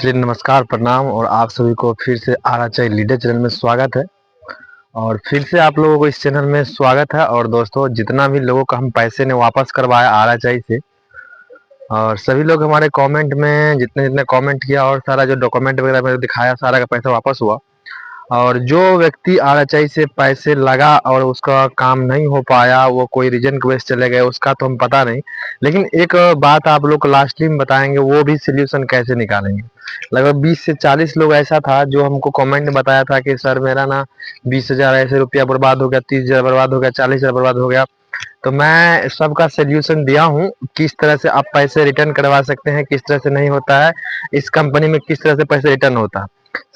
चलिए नमस्कार, प्रणाम और आप सभी को फिर से आरएचआई लीडर चैनल में स्वागत है। और फिर से आप लोगों को इस चैनल में स्वागत है। और दोस्तों, जितना भी लोगों का हम पैसे ने वापस करवाया आरएचआई से, और सभी लोग हमारे कमेंट में जितने जितने कमेंट किया और सारा जो डॉक्यूमेंट वगैरह मैंने दिखाया, सारा का पैसा वापस हुआ। और जो व्यक्ति आरएचआई से पैसे लगा और उसका काम नहीं हो पाया, वो कोई रीजन की वजह से चले गए, उसका तो हम पता नहीं। लेकिन एक बात आप लोग को लास्टली में बताएंगे, वो भी सोल्यूशन कैसे निकालेंगे। लगभग 20 से 40 लोग ऐसा था जो हमको कमेंट में बताया था कि सर मेरा ना 20,000 ऐसे रुपया बर्बाद हो गया, 30,000 बर्बाद हो गया, 40,000 बर्बाद हो गया। तो मैं सबका सोल्यूशन दिया हूँ, किस तरह से आप पैसे रिटर्न करवा सकते हैं, किस तरह से नहीं होता है, इस कंपनी में किस तरह से पैसे रिटर्न होता है।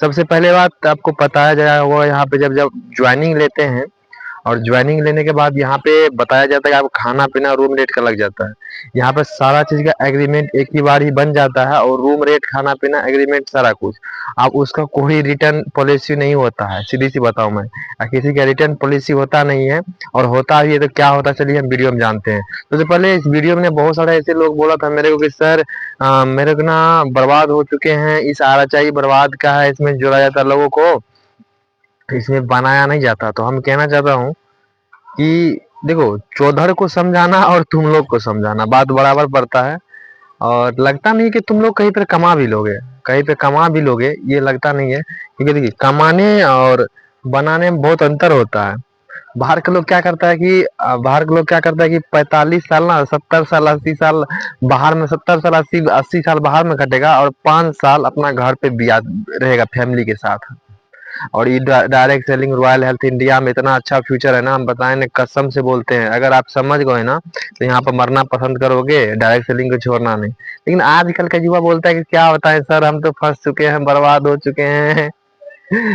सबसे पहले बात आपको बताया जाए वो, यहाँ पे जब जब ज्वाइनिंग लेते हैं और ज्वाइनिंग लेने के बाद यहाँ पे बताया जाता है कि आपको खाना पीना रूम रेट का लग जाता है। यहाँ पे सारा चीज का एग्रीमेंट एक ही बार ही बन जाता है, और रूम रेट, खाना पीना, एग्रीमेंट सारा कुछ। अब उसका कोई रिटर्न पॉलिसी नहीं होता है, सीधी सी बताऊं मैं। किसी का रिटर्न पॉलिसी होता नहीं है, और होता भी है तो क्या होता है, चलिए हम वीडियो में जानते हैं। तो सबसे पहले इस वीडियो में बहुत सारे ऐसे लोग बोला था मेरे को कि सर मेरे को ना बर्बाद हो चुके हैं, इस आरएचआई बर्बाद का है, इसमें जोड़ा जाता है लोगों को, इसमें बनाया नहीं जाता। तो हम कहना चाहता हूँ कि देखो, चौधर को समझाना और तुम लोग को समझाना बात बराबर पड़ता है। और लगता नहीं कि तुम लोग कहीं पे कमा भी लोगे, कहीं पे कमा भी लोगे, ये लगता नहीं है। क्योंकि देखिए, कमाने और बनाने में बहुत अंतर होता है। बाहर के लोग क्या करता है कि बाहर के लोग क्या करता है कि 45 साल ना, 70 साल, 80 साल बाहर में, 70 साल, 80 साल बाहर में कटेगा, और 5 साल अपना घर पे बिया रहेगा फैमिली के साथ। और ये direct selling royal health India में इतना अच्छा फ्यूचर है ना, हम बताएं ना, कसम से बोलते हैं, अगर आप समझ गए ना तो यहाँ पर मरना पसंद करोगे, डायरेक्ट सेलिंग को छोड़ना नहीं। लेकिन आजकल का युवा बोलता है कि क्या बताएं सर, हम तो फंस चुके हैं, बर्बाद हो चुके हैं।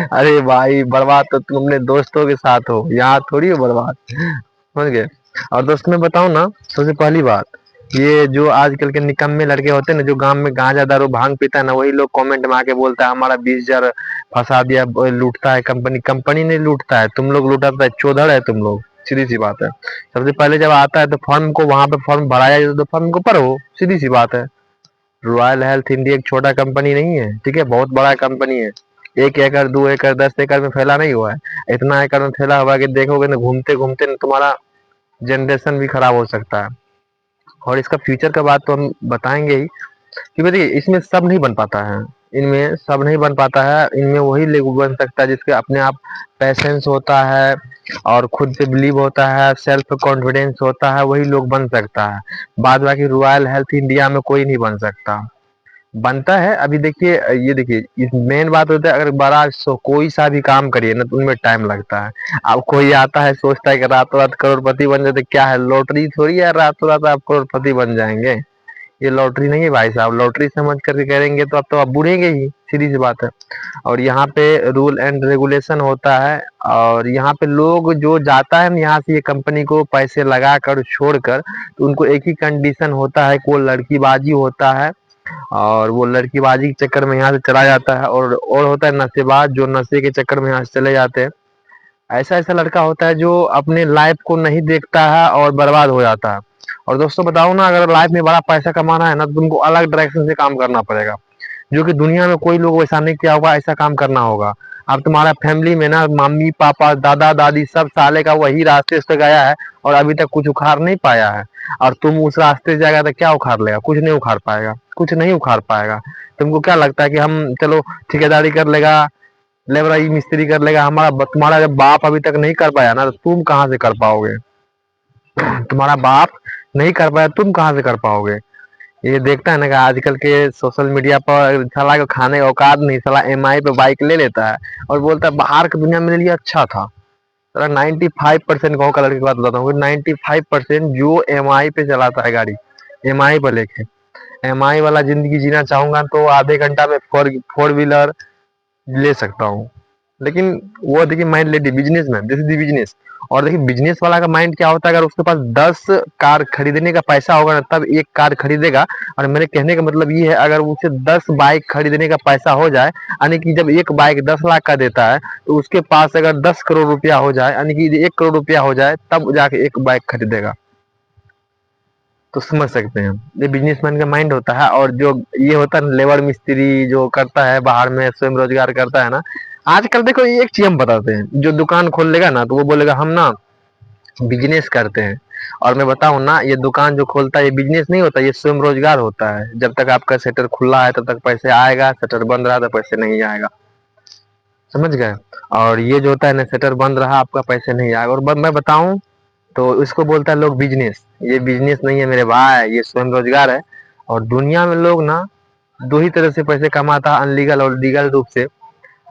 अरे भाई, बर्बाद तो तुम अपने दोस्तों के साथ हो, यहाँ थोड़ी हो बर्बाद, समझ गए। और दोस्त मैं बताऊं ना, सबसे पहली बात, ये जो आजकल के निकम्मे लड़के होते हैं ना, जो गांव में गांजा दारू भांग पीता है ना, वही लोग कमेंट में आके बोलता है हमारा 20,000 फंसा दिया, लूटता है कंपनी। कंपनी नहीं लूटता है, तुम लोग लूटाता है, चोदड़ है तुम लोग, सीधी सी बात है। सबसे पहले जब आता है तो फॉर्म को वहां पे फॉर्म भराया जाता है, तो फॉर्म को भरो, सीधी सी बात है। रॉयल हेल्थ इंडिया एक छोटा कंपनी नहीं है, ठीक है, बहुत बड़ा कंपनी है। 1 एकड़, 2 एकड़, 10 एकड़ में फैला नहीं हुआ है, इतना एकड़ में फैला हुआ है कि देखोगे ना, घूमते घूमते ना तुम्हारा जनरेशन भी खराब हो सकता है। और इसका फ्यूचर का बात तो हम बताएंगे ही, क्योंकि देखिए इसमें सब नहीं बन पाता है, इनमें सब नहीं बन पाता है। इनमें वही लोग बन सकता है जिसके अपने आप पैसेंस होता है, और खुद पे बिलीव होता है, सेल्फ कॉन्फिडेंस होता है, वही लोग बन सकता है। बाद बाकी रॉयल हेल्थ इंडिया में कोई नहीं बन सकता। बनता है अभी, देखिए ये देखिए, इस मेन बात होता है, अगर बड़ा कोई सा भी काम करिए ना तो उनमें टाइम लगता है। अब कोई आता है सोचता है कि रातों रात करोड़पति बन जाते, क्या है, लॉटरी थोड़ी है रातों रात आप करोड़पति बन जाएंगे। ये लॉटरी नहीं है भाई साहब, लॉटरी समझ करके करेंगे तो अब तो आप बुढ़ेंगे ही, सीधी सी बात है। और यहाँ पे रूल एंड रेगुलेशन होता है, और यहाँ पे लोग जो जाता है ना यहाँ से, ये कंपनी को पैसे लगा कर छोड़कर, तो उनको एक ही कंडीशन होता है कि वो लड़कीबाजी होता है, और वो लड़कीबाजी के चक्कर में यहाँ से चला जाता है। और होता है नशेबाज, जो नशे के चक्कर में यहाँ से चले जाते हैं। ऐसा ऐसा लड़का होता है जो अपने लाइफ को नहीं देखता है और बर्बाद हो जाता है। और दोस्तों बताओ ना, अगर लाइफ में बड़ा पैसा कमाना है ना, तो तुमको अलग डायरेक्शन से काम करना पड़ेगा, जो कि दुनिया में कोई लोग वैसा नहीं किया होगा, ऐसा काम करना होगा। अब तुम्हारा फैमिली में ना मम्मी पापा दादा दादी सब साले का वही रास्ते से गया है, और अभी तक कुछ उखाड़ नहीं पाया है। और तुम उस रास्ते से जाएगा तो क्या उखाड़ लेगा, कुछ नहीं उखाड़ पाएगा, कुछ नहीं उखाड़ पाएगा। तुमको क्या लगता है कि हम चलो ठेकेदारी कर लेगा, लेबराई मिस्त्री कर लेगा, हमारा तुम्हारा जब बाप अभी तक नहीं कर पाया ना, तो तुम कहाँ से कर पाओगे। तुम्हारा बाप नहीं कर पाया, तुम कहाँ से कर पाओगे। ये देखता है ना कि आजकल के सोशल मीडिया पर साला को खाने का औकात नहीं, साला एमआई पे बाइक ले लेता है और बोलता है बाहर की दुनिया मेरे लिए अच्छा था। साला 95% गाँव का लड़के की बात बताता हूँ, 95% जो एमआई पे चलाता है गाड़ी, एमआई पर लेके, एमआई वाला जिंदगी जीना चाहूंगा तो आधे घंटा में फोर व्हीलर ले सकता हूँ। लेकिन वो देखिए mind lady business man, this is the business. और देखिए बिजनेस वाला का माइंड क्या होता है, अगर उसके पास 10 कार खरीदने का पैसा होगा ना, तब एक कार खरीदेगा। और मेरे कहने का मतलब ये है, अगर उसे 10 बाइक खरीदने का पैसा हो जाए, यानी कि जब एक बाइक 10 लाख का देता है, तो उसके पास अगर 10 करोड़ रुपया हो जाए, यानी कि 1 करोड़ रुपया हो जाए, तब जाके एक बाइक खरीदेगा। तो समझ सकते हैं ये बिजनेसमैन का माइंड होता है। और जो ये होता है लेबर मिस्त्री जो करता है बाहर में स्वयं रोजगार करता है ना, आजकल देखो ये एक चीज हम बताते हैं, जो दुकान खोल लेगा ना तो वो बोलेगा हम ना बिजनेस करते हैं। और मैं बताऊं ना, ये दुकान जो खोलता है ये बिजनेस नहीं होता, ये स्वयं रोजगार होता है। जब तक आपका शटर खुला है तब तक पैसे आएगा, शटर बंद रहा तो पैसे नहीं आएगा। समझ गए? और ये जो होता है ना, शटर बंद रहा आपका पैसे नहीं आएगा। और मैं बताऊं तो इसको बोलता है लोग बिजनेस। ये बिजनेस नहीं है मेरे भाई, ये स्वयं रोजगार है। और दुनिया में लोग ना दो ही तरह से पैसे कमाता है, अनलीगल और लीगल रूप से।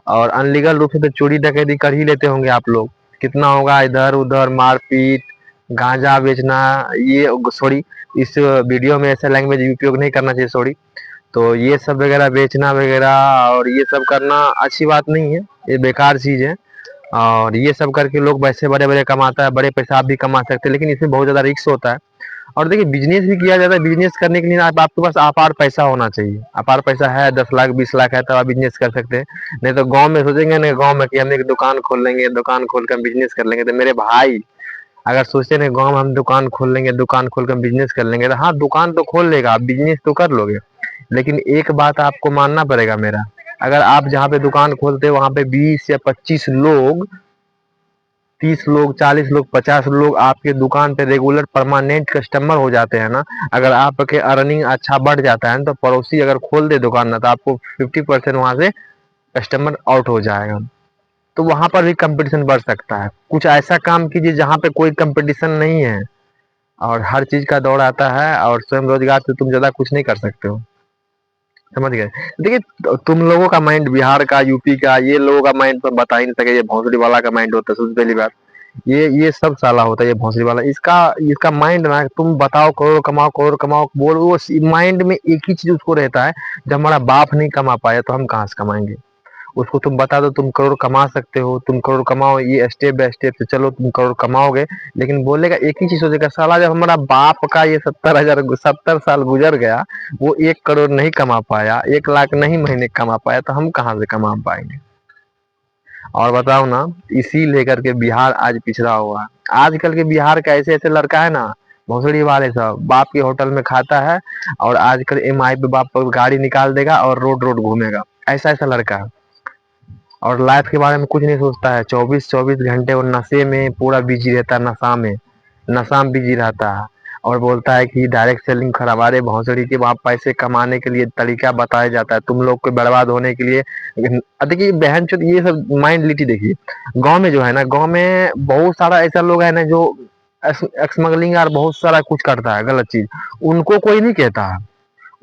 और अनलीगल रूप से तो चोरी डकैती कर ही लेते होंगे आप लोग। कितना होगा इधर उधर मारपीट, गांजा बेचना, ये सॉरी, इस वीडियो में ऐसा लैंग्वेज उपयोग नहीं करना चाहिए, सॉरी। तो ये सब वगैरह बेचना वगैरह और ये सब करना अच्छी बात नहीं है, ये बेकार चीज है। और ये सब करके लोग पैसे बड़े बड़े कमाता है, बड़े पैसा आप भी कमा सकते हैं, लेकिन इसमें बहुत ज्यादा रिस्क होता है। और देखिए बिजनेस भी किया जाता है, बिजनेस करने के लिए आपके पास अपार पैसा होना चाहिए। अपार पैसा है, 10 लाख 20 लाख है, तब आप बिजनेस कर सकते हैं। नहीं तो गांव में सोचेंगे ना, गांव में कि हम एक दुकान खोल लेंगे, दुकान खोल कर बिजनेस कर लेंगे, तो मेरे भाई अगर सोचते ना गांव में हम दुकान खोल लेंगे, दुकान खोल कर बिजनेस कर लेंगे, तो हाँ दुकान तो खोल लेगा, आप बिजनेस तो कर लोगे। लेकिन एक बात आपको मानना पड़ेगा मेरा, अगर आप जहाँ पे दुकान खोलते हो वहां पे 20 या 25 लोग, 30 लोग, 40 लोग, 50 लोग आपके दुकान पे रेगुलर परमानेंट कस्टमर हो जाते हैं ना, अगर आपके अर्निंग अच्छा बढ़ जाता है ना, तो पड़ोसी अगर खोल दे दुकान ना, तो आपको 50% वहां से कस्टमर आउट हो जाएगा। तो वहां पर भी कंपटीशन बढ़ सकता है। कुछ ऐसा काम कीजिए जहां पे कोई कंपटीशन नहीं है, और हर चीज का दौड़ आता है, और स्वयं रोजगार से तुम ज्यादा कुछ नहीं कर सकते हो। समझ गए? देखिए तुम लोगों का माइंड, बिहार का, यूपी का, ये लोगों का माइंड तो बता ही नहीं सके, ये भोंसड़ी वाला का माइंड होता है सबसे पहली बात। ये सब साला होता है, ये भोंसड़ी वाला, इसका इसका माइंड ना, तुम बताओ करोड़ कमाओ बोल, वो माइंड में एक ही चीज उसको रहता है, जब हमारा बाप नहीं कमा पाया तो हम कहाँ से कमाएंगे। उसको तुम बता दो तुम करोड़ कमा सकते हो, तुम करोड़ कमाओ, ये स्टेप बाय स्टेप से चलो तुम करोड़ कमाओगे। लेकिन बोलेगा एक ही चीज सोचेगा, साला जब हमारा बाप का ये 70,000 70 साल गुजर गया, वो 1 करोड़ नहीं कमा पाया, 1 लाख नहीं महीने कमा पाया, तो हम कहाँ से कमा पाएंगे। और बताओ ना, इसी लेकर के बिहार आज पिछड़ा हुआ है। आजकल के बिहार का ऐसे ऐसे लड़का है ना, भोसड़ी वाले सब बाप के होटल में खाता है, और आजकल EMI पे बाप पर गाड़ी निकाल देगा और रोड रोड घूमेगा। ऐसा ऐसा लड़का है, और लाइफ के बारे में कुछ नहीं सोचता है। 24-24 घंटे वो नशे में पूरा बिजी रहता है, नशा में बिजी रहता है। और बोलता है कि डायरेक्ट सेलिंग खराब। अरे भौसड़ी के बाप, पैसे कमाने के लिए तरीका बताया जाता है, तुम लोग को बर्बाद होने के लिए। देखिए बहन चोद, ये सब माइंड लिटी देखिए। गांव में जो है ना, गांव में बहुत सारा ऐसा लोग है ना जो स्मगलिंग और बहुत सारा कुछ करता है गलत चीज, उनको कोई नहीं कहता है,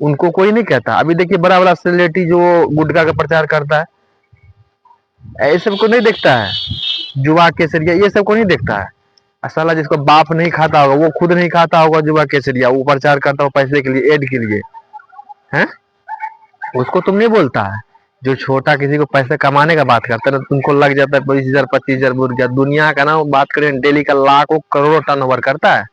उनको कोई नहीं कहता। अभी देखिए बड़ा बड़ा सेलिब्रिटी जो गुटखा का प्रचार करता है, ये सब को नहीं देखता है, जुआ केसरिया ये सब को नहीं देखता है। साला जिसको बाप नहीं खाता होगा, वो खुद नहीं खाता होगा जुआ केसरिया, वो प्रचार करता हो पैसे के लिए, एड के लिए, हैं, उसको तुम नहीं बोलता है। जो छोटा किसी को पैसे कमाने का बात करता है ना, तुमको लग जाता है 20,000 25,000 बुर गया। दुनिया का ना बात करें, डेली का लाखों करोड़ों टर्न ओवर करता है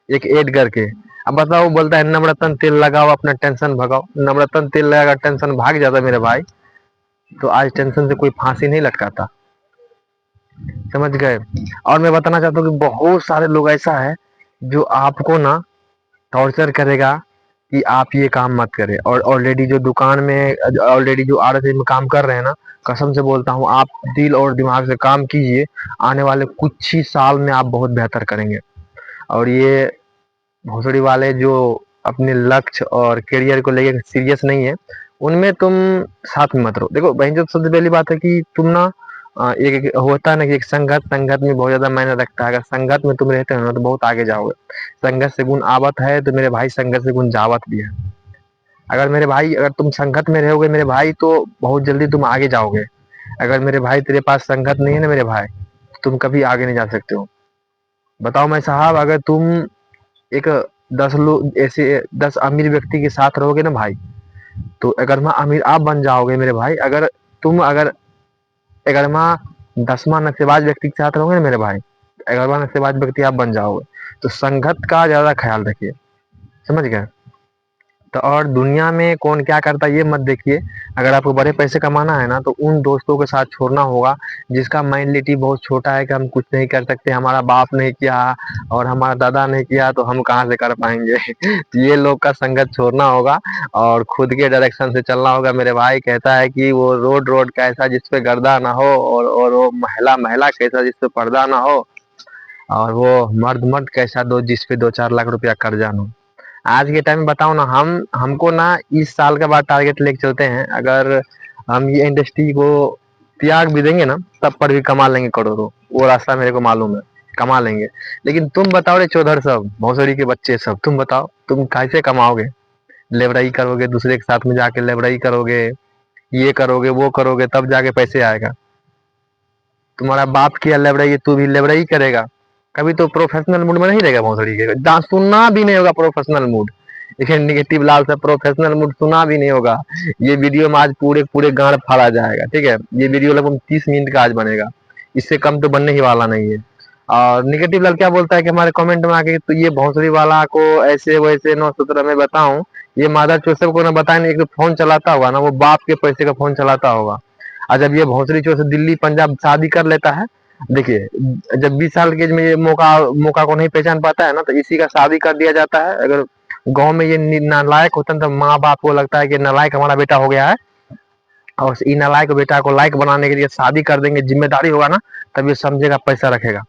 एक एड करके। अब बताओ, बोलता है नवरत्न तेल लगाओ अपना टेंशन भगाओ। नवरत्न तेल लगाकर टेंशन भाग जाता मेरे भाई, तो आज टेंशन से कोई फांसी नहीं लटकाता। समझ गए? और मैं बताना चाहता हूँ कि बहुत सारे लोग ऐसा है जो आपको ना टॉर्चर करेगा कि आप ये काम मत करें। और ऑलरेडी जो दुकान में, ऑलरेडी जो RSA में काम कर रहे हैं ना, कसम से बोलता हूँ, आप दिल और दिमाग से काम कीजिए, आने वाले कुछ ही साल में आप बहुत बेहतर करेंगे। और ये भोसड़ी वाले जो अपने लक्ष्य और करियर को लेकर सीरियस नहीं है, उनमें तुम साथ में मत रहो। देखो बहन, जो सबसे पहली बात है कि तुम ना एक होता है ना कि एक संगत, संगत में बहुत ज्यादा मायने रखता है। अगर संगत में तुम रहते हो ना तो बहुत आगे जाओगे। संगत से गुण आवत है, तो मेरे भाई संगत से गुण जावत भी है। अगर मेरे भाई, अगर तुम संगत में रहोगे मेरे भाई, तो बहुत जल्दी तुम आगे जाओगे। अगर मेरे भाई तेरे पास संगत नहीं है ना मेरे भाई, तो तुम कभी आगे नहीं जा सकते हो। बताओ मैं साहब, अगर तुम एक 10 लोग ऐसे 10 अमीर व्यक्ति के साथ रहोगे ना भाई, तो 11वां अमीर आप बन जाओगे मेरे भाई। अगर तुम, अगर 11वां 10वां नशेबाज व्यक्ति के साथ रहोगे ना मेरे भाई, 11वां नशेबाज व्यक्ति आप बन जाओगे। तो संगत का ज्यादा ख्याल रखिए। समझ गए? तो और दुनिया में कौन क्या करता है ये मत देखिए। अगर आपको बड़े पैसे कमाना है ना तो उन दोस्तों के साथ छोड़ना होगा जिसका मेंटलिटी बहुत छोटा है कि हम कुछ नहीं कर सकते, हमारा बाप नहीं किया और हमारा दादा नहीं किया तो हम कहाँ से कर पाएंगे। तो ये लोग का संगत छोड़ना होगा और खुद के डायरेक्शन से चलना होगा। मेरे भाई कहता है कि वो रोड रोड कैसा जिसपे गर्दा ना हो और वो महिला महिला कैसा जिसपे पर्दा ना हो और वो मर्द मर्द कैसा दो जिसपे 2-4 लाख रुपया कर्जा ना हो। आज के टाइम में बताओ ना, हम हमको ना इस साल के बाद टारगेट लेके चलते हैं। अगर हम ये इंडस्ट्री को त्याग भी देंगे ना तब पर भी कमा लेंगे करोड़ों। वो रास्ता मेरे को मालूम है, कमा लेंगे। लेकिन तुम बताओ रे चौधर सब भौसड़ी के बच्चे सब, तुम बताओ तुम कैसे कमाओगे? लेबराई करोगे, दूसरे के साथ में जाके लेबराई करोगे, ये करोगे वो करोगे तब जाके पैसे आएगा। तुम्हारा बाप किया लेबराई, तू भी लेबराई करेगा। कभी तो प्रोफेशनल मूड में नहीं रहेगा भोसड़ी के, डांस सुनना भी नहीं होगा प्रोफेशनल मूड। लेकिन निगेटिव लाल से प्रोफेशनल मूड सुना भी नहीं होगा। ये वीडियो में आज पूरे पूरे गांड फाड़ा जाएगा, ठीक है। ये वीडियो लगभग 30 मिनट का आज बनेगा, इससे कम तो बनने ही वाला नहीं है। और निगेटिव लाल क्या बोलता है कि हमारे कमेंट में आके तो ये भोसड़ी वाला को ऐसे वैसे 9-17 में बताऊं, ये मादा चोसब को ना बताए नहीं, एक तो फोन चलाता होगा ना वो बाप के पैसे का फोन चलाता होगा। और जब ये भोसड़ी चोर से दिल्ली पंजाब शादी कर लेता है, देखिए जब 20 साल के एज में ये मौका मौका को नहीं पहचान पाता है ना तो इसी का शादी कर दिया जाता है। अगर गांव में ये नालायक होता है तो माँ बाप को लगता है कि नालायक हमारा बेटा हो गया है और इन नालायक बेटा को लायक बनाने के लिए शादी कर देंगे, जिम्मेदारी होगा ना तब ये समझेगा पैसा रखेगा।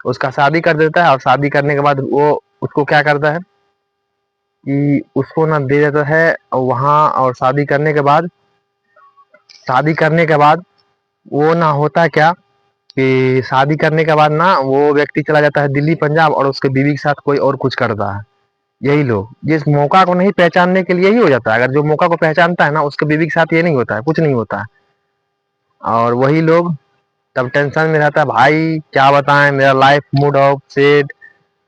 उसका शादी कर देता है और शादी करने के बाद वो उसको क्या करता है कि उसको ना दे देता है वहां। और शादी करने के बाद वो ना होता क्या कि शादी करने के बाद ना वो व्यक्ति चला जाता है दिल्ली पंजाब और उसके बीवी के साथ कोई और कुछ करता है। यही लोग जिस मौका को नहीं पहचानने के लिए ही हो जाता है। अगर जो मौका को पहचानता है ना उसके बीवी के साथ ये नहीं होता है, कुछ नहीं होता है। और वही लोग तब टेंशन में रहता है, भाई क्या बताएं मेरा लाइफ मूड ऑफ सेट,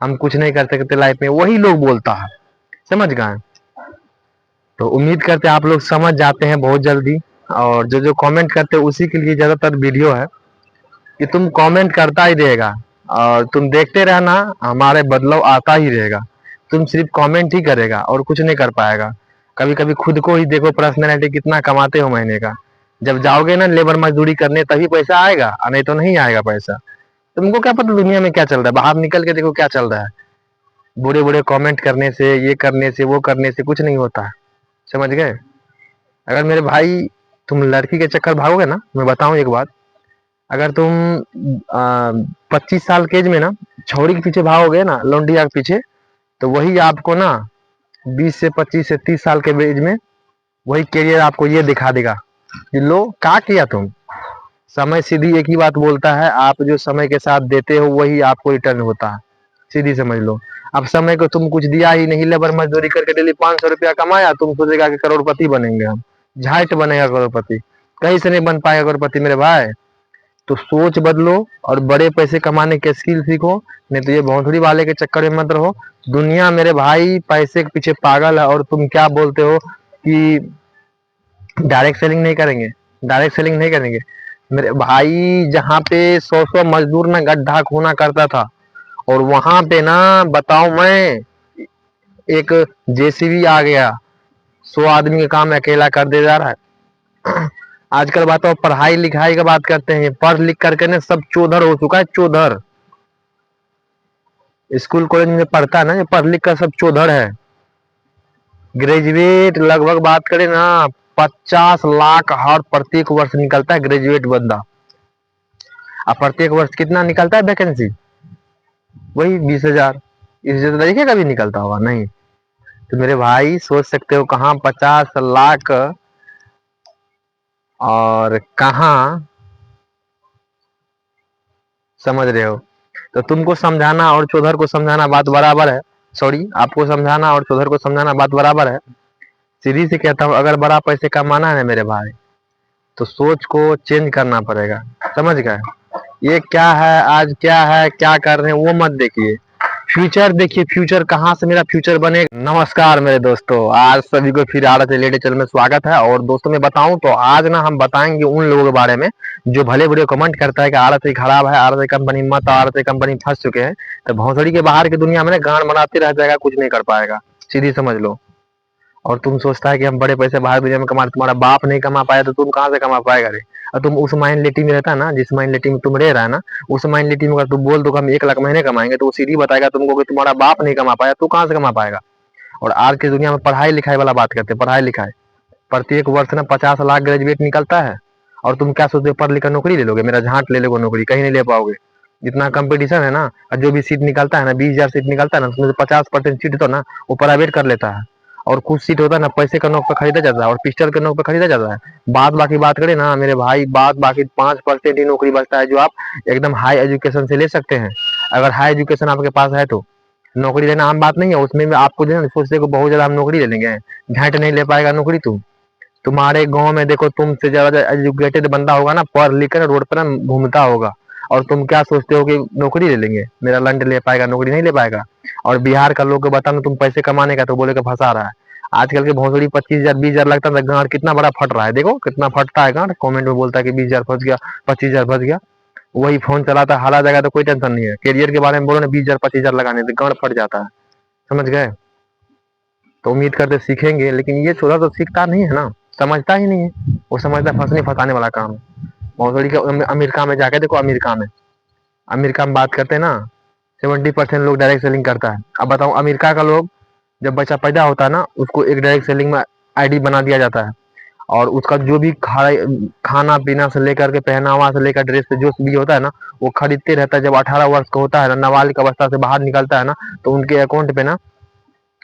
हम कुछ नहीं कर सकते लाइफ में, वही लोग बोलता है। समझ गए? तो उम्मीद करते हैं आप लोग समझ जाते हैं बहुत जल्दी। और जो जो कमेंट करते हैं उसी के लिए ज्यादातर वीडियो है कि तुम कमेंट करता ही रहेगा और तुम देखते रहना, हमारे बदलाव आता ही रहेगा। तुम सिर्फ कमेंट ही करेगा और कुछ नहीं कर पाएगा। कभी कभी खुद को ही देखो, पर्सनैलिटी कितना कमाते हो महीने का। जब जाओगे ना लेबर मजदूरी करने तभी पैसा आएगा और नहीं तो नहीं आएगा पैसा। तुमको क्या पता दुनिया में क्या चल रहा है, बाहर निकल के देखो क्या चल रहा है। बुरे बुरे कमेंट करने से, ये करने से, वो करने से कुछ नहीं होता है। समझ गए? अगर मेरे भाई तुम लड़की के चक्कर भागोगे ना, मैं बताऊं एक बात, अगर तुम 25 साल के एज में ना छौड़ी के पीछे भागोगे ना, लौंडिया के पीछे, तो वही आपको ना 20 से 25 से 30 साल के एज में वही करियर आपको ये दिखा देगा कि लो क्या किया तुम। समय सीधी एक ही बात बोलता है, आप जो समय के साथ देते हो वही आपको रिटर्न होता है। सीधी समझ लो। अब समय को तुम कुछ दिया ही नहीं, लेबर मजदूरी करके डेली 500 रुपया कमाया, तुम सोचेगा कि करोड़पति बनेंगे हम। झाइट बनेगा करोड़पति, कहीं से नहीं बन पाएगा करोड़पति मेरे भाई। तो सोच बदलो और बड़े पैसे कमाने के स्किल सीखो, नहीं तो ये भौंसड़ी वाले के चक्कर में मत रहो। दुनिया मेरे भाई पैसे के पीछे पागल है। और तुम क्या बोलते हो कि डायरेक्ट सेलिंग नहीं करेंगे, डायरेक्ट सेलिंग नहीं करेंगे मेरे भाई। जहाँ पे 100 मजदूर ना गड्ढा खूना करता था और वहां पे ना बताओ मैं एक जेसीबी आ गया, 100 आदमी का काम अकेला कर दे जा रहा है। आजकल बताओ पढ़ाई लिखाई का बात करते हैं, पढ़ लिख करके ना सब चोधर हो चुका है, चोधर। स्कूल कॉलेज में पढ़ता है ना, ये पढ़ लिख कर सब चोधर है। ग्रेजुएट लगभग बात करें ना 50 लाख हर प्रत्येक वर्ष निकलता है ग्रेजुएट बंदा। अब प्रत्येक वर्ष कितना निकलता है वैकेंसी? वही 20,000। इससे तो देखिए कभी निकलता होगा नहीं। तो मेरे भाई सोच सकते हो कहाँ 50 लाख और कहाँ, समझ रहे हो? तो तुमको समझाना और चौधर को समझाना बात बराबर है। सॉरी, आपको समझाना और चौधर को समझाना बात बराबर है। सीधी से कहता हूँ, अगर बड़ा पैसे कमाना है ना मेरे भाई तो सोच को चेंज करना पड़ेगा। समझ गए? ये क्या है आज, क्या है, क्या कर रहे हैं वो मत देखिए, फ्यूचर देखिए। फ्यूचर कहाँ से मेरा फ्यूचर बनेगा। नमस्कार मेरे दोस्तों, आज सभी को फिर आरत रिलेटेड चैनल में स्वागत है। और दोस्तों मैं बताऊं तो आज ना हम बताएंगे उन लोगों के बारे में जो भले बुरे कमेंट करता है कि आरत ही खराब है, आरत कंपनी मत, आरत कंपनी फंस चुके हैं। तो भौसड़ी के बाहर की दुनिया में ना गांड बनाते रह जाएगा, कुछ नहीं कर पाएगा। सीधी समझ लो। और तुम सोचता है कि हम बड़े पैसे बाहर दुनिया में कमा रहे, तुम्हारा बाप नहीं कमा पाया तो तुम कहाँ से कमा पाएगा रे। और तुम उस माइंडलिटी में रहता है ना, जिस माइंडलिटी में तुम रह रहा है ना, उस माइंडलिटी में अगर तुम बोल दो कि हम 1 लाख महीने कमाएंगे, तो वो सीधी बताएगा तुमको कि तुम्हारा बाप नहीं कमा पाया, तू कहाँ से कमा पाएगा। और आज की दुनिया में पढ़ाई लिखाई वाला बात करते हैं, पढ़ाई लिखाई प्रत्येक वर्ष ना 50 लाख ग्रेजुएट निकलता है। और तुम क्या सोचते हो, पढ़ लिख कर नौकरी ले लोगे, मेरा झांट ले लोगे नौकरी, कहीं नहीं ले पाओगे। जितना कंपटीशन है ना, और जो भी सीट निकलता है ना, 20,000 सीट निकलता है ना, उसमें से 50% सीट तो ना वो प्राइवेट कर लेता है। और कुछ सीट होता है ना, पैसे का नोक पे खरीदा जाता है और पिस्टल के नोक पे खरीदा जाता है। बात बाकी बात करें ना मेरे भाई, बात बाकी 5% ही नौकरी बचता है जो आप एकदम हाई एजुकेशन से ले सकते हैं। अगर हाई एजुकेशन आपके पास है तो नौकरी लेना आम बात नहीं है। उसमें भी आपको जो है ना, सोचते को बहुत ज्यादा हम नौकरी ले लेंगे, झांट नहीं ले पाएगा नौकरी तू। तुम्हारे गांव में देखो, तुमसे ज्यादा एजुकेटेड बंदा होगा ना, पढ़ लिख कर रोड पर ना घूमता होगा, और तुम क्या सोचते हो कि नौकरी ले लेंगे, मेरा लंड ले पाएगा, नौकरी नहीं ले पाएगा। और बिहार का लोग को बताना तुम पैसे कमाने का, तो बोले का फंसा रहा है। आजकल के भोसड़ी 25,000 20,000 लगता है, गांड कितना बड़ा फट रहा है, देखो कितना फटता है गांड। कमेंट में बोलता है कि 20,000 फंस गया, 25,000 फंस गया। वही फोन चलाता है, हारा जाएगा तो कोई टेंशन नहीं है। कैरियर के बारे में बोलो ना, 20,000 25,000 लगाने से गांड फट जाता है, समझ गए। तो उम्मीद करते सीखेंगे, लेकिन ये छोरा तो सीखता नहीं है ना, समझता ही नहीं है। वो समझता है फंसने फंसाने वाला काम है। भोसड़ी के अमेरिका में जाके देखो, अमेरिका में बात करते हैं ना, 70% लोग डायरेक्ट सेलिंग करता है। अब बताओ, अमेरिका का लोग जब बच्चा पैदा होता है ना, उसको एक डायरेक्ट सेलिंग में आईडी बना दिया जाता है। और उसका जो भी खाना पीना से लेकर के पहनावा से लेकर ड्रेस से जो भी होता है ना, वो खरीदते रहता है। जब 18 वर्ष का होता है ना, नाबालिग अवस्था से बाहर निकलता है ना, तो उनके अकाउंट पे ना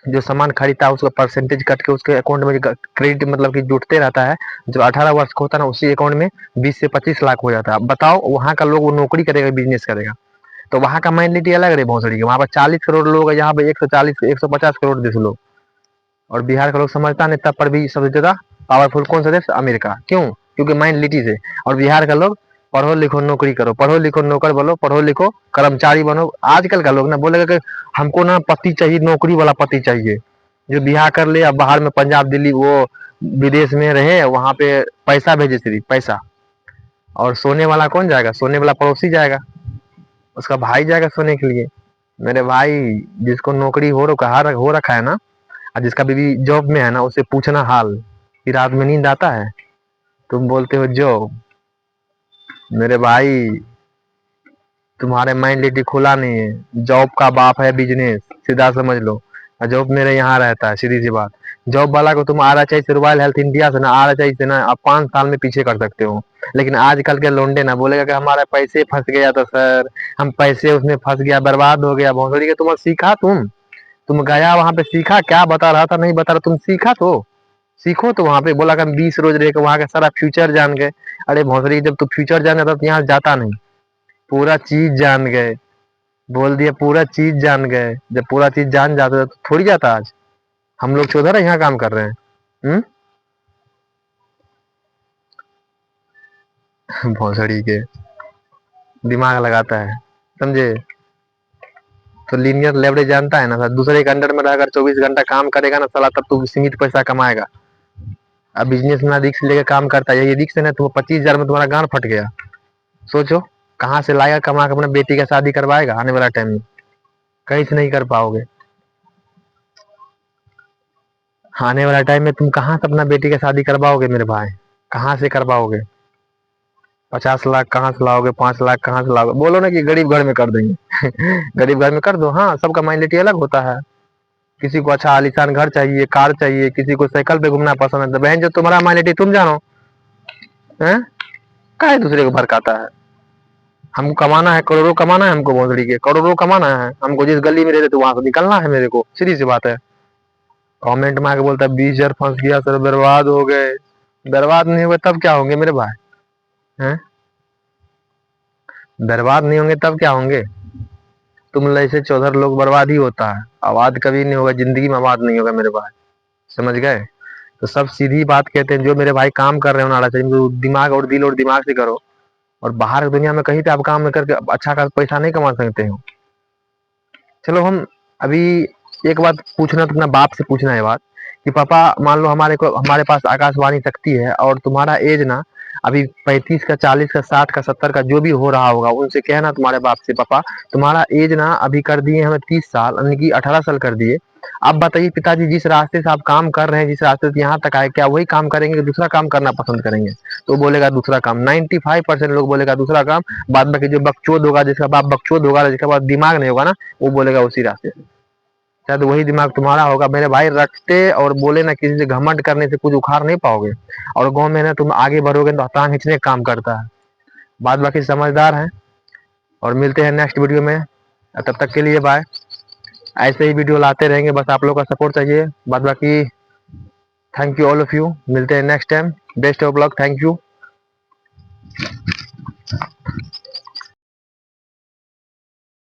जो सामान खरीदता है उसका परसेंटेज कट के उसके अकाउंट में क्रेडिट मतलब कि जुटते रहता है। जब 18 वर्ष का होता है ना, उसी अकाउंट में 20 से 25 लाख हो जाता है। बताओ, वहाँ का लोग वो नौकरी करेगा, बिजनेस करेगा, तो वहाँ का मेंटलिटी अलग रही भोसड़ी की। वहाँ पर 40 करोड़ लोग है, यहाँ पे 140 150 करोड़ देश लोग। और बिहार का लोग समझता नहीं, तब पर भी सबसे ज्यादा पावरफुल कौन सा देश, अमेरिका। क्यों? क्योंकि मेंटलिटी से। और बिहार का लोग पढ़ो लिखो नौकरी करो, पढ़ो लिखो नौकर बनो, पढ़ो लिखो कर्मचारी बनो। आजकल का लोग ना बोलेगा कि हमको ना पति चाहिए, नौकरी वाला पति चाहिए, जो बिहार कर ले, अब बाहर में पंजाब दिल्ली वो विदेश में रहे, वहां पे पैसा भेजे, सिर्फ पैसा। और सोने वाला कौन जाएगा, सोने वाला पड़ोसी जाएगा, उसका भाई जाएगा सोने के लिए। मेरे भाई, जिसको नौकरी हो रखा है ना, और जिसका बीवी जॉब में है ना, उससे पूछना हाल कि रात में नींद आता है। तुम बोलते हो जॉब, मेरे भाई तुम्हारे माइंडलिटी खुला नहीं है। जॉब का बाप है बिजनेस, सीधा समझ लो। और जॉब मेरे यहाँ रहता है, सीधी सी बात। जॉब वाला को तुम RHI से, रॉयल हेल्थ इंडिया से ना, RHI से ना आप 5 साल में पीछे कर सकते हो। लेकिन आजकल के लोंडे ना बोलेगा कि हमारे पैसे फंस गया तो सर, हम पैसे उसमें फंस गया, बर्बाद हो गया। भोसड़ी के तुम सीखा, तुम गया वहां पे, सीखा क्या बता रहा था, नहीं बता रहा, तुम सीखा तो सीखो। तो वहां पे बोला कि हम 20 रोज रह के वहां का सारा फ्यूचर जान गए। अरे भोसड़ी, जब तू फ्यूचर जान जाता तो यहाँ जाता नहीं, पूरा चीज जान गए। बोल दिया पूरा चीज जान गए, जब पूरा चीज जान जाता तो थोड़ी जाता आज। हम लोग चौधर यहाँ काम कर रहे हैं। भोसड़ी के दिमाग लगाता है, समझे। तो लीनियर लेवरेज जानता है ना सर, दूसरे के अंडर में रहकर 24 घंटा काम करेगा ना साला, तब तू सीमित पैसा कमाएगा। अब बिजनेस में रिस्क लेके काम करता है, ये रिस्क है ना, तुम 25,000 में तुम्हारा गांड फट गया, सोचो कहाँ से लाएगा कमा के अपने बेटी का शादी करवाएगा आने वाला टाइम में, कहीं से नहीं कर पाओगे। आने वाला टाइम में तुम कहाँ से अपना बेटी का शादी करवाओगे मेरे भाई, कहाँ से करवाओगे। 50 लाख कहाँ से लाओगे, 5 लाख कहाँ से लाओगे। बोलो ना कि गरीब घर में कर देंगे। गरीब घर में कर दो, हाँ, सबका माइंडलिटी अलग होता है। किसी को अच्छा आलीशान घर चाहिए, कार चाहिए, किसी को साइकिल पे घूमना पसंद है। तो बहन जो तुम्हारा माइंडलिटी तुम जानो है, काहे दूसरे को भड़काता है। हमको कमाना है, करोड़ों कमाना है, हमको भोसड़ी के करोड़ों कमाना है। हमको जिस गली में रहते तो वहां से निकलना है मेरे को, सीधी सी बात है। कमेंट में आके बोलता है 20,000 फंस गया सर, बर्बाद हो गए। बर्बाद नहीं हुए तब क्या होंगे मेरे भाई, हैं? बर्बाद नहीं होंगे तब क्या होंगे। तुम जैसे चौधर लोग बर्बाद ही होता है, आबाद कभी नहीं होगा, जिंदगी में आबाद नहीं होगा मेरे भाई, समझ गए। तो सब सीधी बात कहते हैं। जो मेरे भाई काम कर रहे हो नारा चाहिए, तो दिमाग और दिल और दिमाग से करो। और बाहर की दुनिया में कहीं पे आप काम करके अच्छा खासा पैसा नहीं कमा सकते हो। चलो हम अभी एक बात पूछना, तो अपना बाप से पूछना है बात कि पापा, मान लो हमारे पास आकाशवाणी शक्ति है, और तुम्हारा एज ना अभी 35 का, 40 का, 60 का, 70 का जो भी हो रहा होगा, उनसे कहना तुम्हारे बाप से, पापा तुम्हारा एज ना अभी कर दिए हमें 30 साल, यानी कि 18 साल कर दिए। अब बताइए पिताजी, जिस रास्ते से आप काम कर रहे हैं, जिस रास्ते से यहाँ तक आए, क्या वही काम करेंगे कि दूसरा काम करना पसंद करेंगे? तो बोलेगा दूसरा काम। 95% लोग बोलेगा दूसरा काम। बाद बाकी जो बकचोद होगा, जिसका बाप बकचोद होगा, जिसका बाप दिमाग नहीं होगा ना, वो बोलेगा उसी रास्ते से। शायद वही दिमाग तुम्हारा होगा मेरे भाई। रटते और बोले ना, किसी से घमंड करने से कुछ उखाड़ नहीं पाओगे। और गाँव में ना तुम आगे बढ़ोगे तो टांग खींचने का काम करता है। बाद बाकी समझदार हैं। और मिलते हैं नेक्स्ट वीडियो में। तब तक के लिए बाय। ऐसे ही वीडियो लाते रहेंगे, बस आप लोग का सपोर्ट चाहिए। बाद बाकी thank you all of you. मिलते हैं next time. Best of luck. Thank you.